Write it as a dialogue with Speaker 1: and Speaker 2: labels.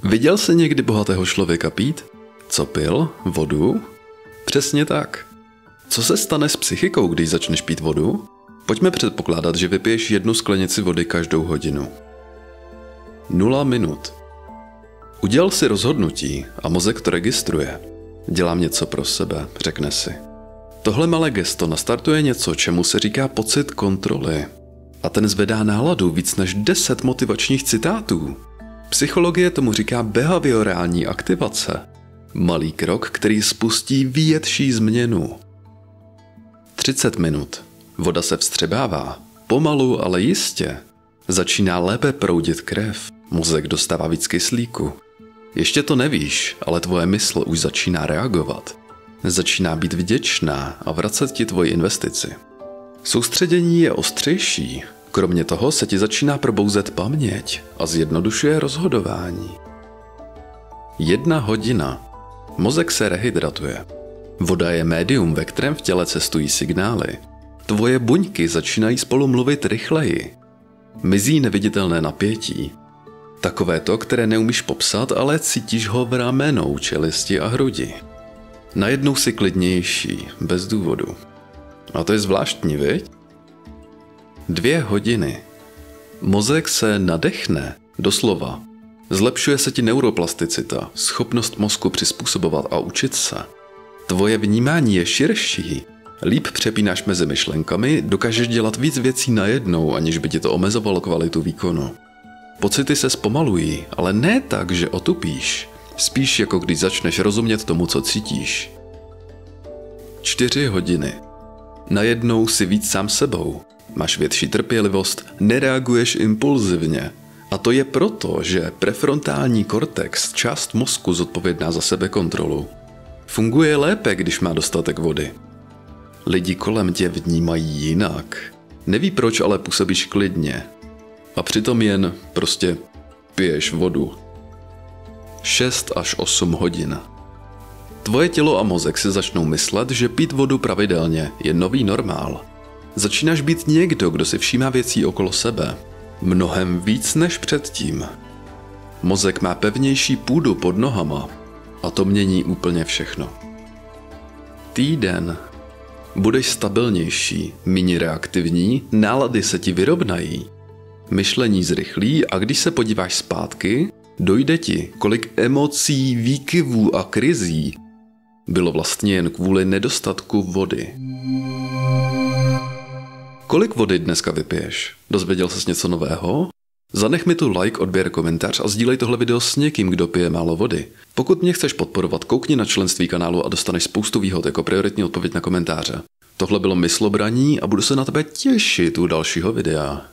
Speaker 1: Viděl jsi někdy bohatého člověka pít? Co pil? Vodu? Přesně tak. Co se stane s psychikou, když začneš pít vodu? Pojďme předpokládat, že vypiješ 1 sklenici vody každou hodinu. 0 minut. Udělal si rozhodnutí a mozek to registruje. Dělám něco pro sebe, řekne si. Tohle malé gesto nastartuje něco, čemu se říká pocit kontroly. A ten zvedá náladu víc než 10 motivačních citátů. Psychologie tomu říká behaviorální aktivace. Malý krok, který spustí větší změnu. 30 minut. Voda se vstřebává. Pomalu, ale jistě. Začíná lépe proudit krev. Mozek dostává víc kyslíku. Ještě to nevíš, ale tvoje mysl už začíná reagovat. Začíná být vděčná a vracet ti tvoji investici. Soustředění je ostřejší. Kromě toho se ti začíná probouzet paměť a zjednodušuje rozhodování. 1 hodina. Mozek se rehydratuje. Voda je médium, ve kterém v těle cestují signály. Tvoje buňky začínají spolu mluvit rychleji. Mizí neviditelné napětí. Takové to, které neumíš popsat, ale cítíš ho v ramenou, čelisti a hrudi. Najednou si klidnější, bez důvodu. A to je zvláštní, viď? 2 hodiny. Mozek se nadechne, doslova. Zlepšuje se ti neuroplasticita, schopnost mozku přizpůsobovat a učit se. Tvoje vnímání je širší. Líp přepínáš mezi myšlenkami, dokážeš dělat víc věcí najednou, aniž by ti to omezovalo kvalitu výkonu. Pocity se zpomalují, ale ne tak, že otupíš. Spíš jako když začneš rozumět tomu, co cítíš. 4 hodiny. Najednou si víc sám sebou. Máš větší trpělivost, nereaguješ impulzivně. A to je proto, že prefrontální kortex, část mozku zodpovědná za sebekontrolu, funguje lépe, když má dostatek vody. Lidi kolem tě vnímají jinak. Neví proč, ale působíš klidně. A přitom jen prostě piješ vodu. 6 až 8 hodin. Tvoje tělo a mozek si začnou myslet, že pít vodu pravidelně je nový normál. Začínáš být někdo, kdo si všímá věcí okolo sebe. Mnohem víc než předtím. Mozek má pevnější půdu pod nohama a to mění úplně všechno. Týden. Budeš stabilnější, méně reaktivní, nálady se ti vyrovnají. Myšlení zrychlí a když se podíváš zpátky, dojde ti, kolik emocí, výkyvů a krizí bylo vlastně jen kvůli nedostatku vody. Kolik vody dneska vypiješ? Dozvěděl ses něco nového? Zanech mi tu like, odběr, komentář a sdílej tohle video s někým, kdo pije málo vody. Pokud mě chceš podporovat, koukni na členství kanálu a dostaneš spoustu výhod jako prioritní odpověď na komentáře. Tohle bylo Myslobraní a budu se na tebe těšit u dalšího videa.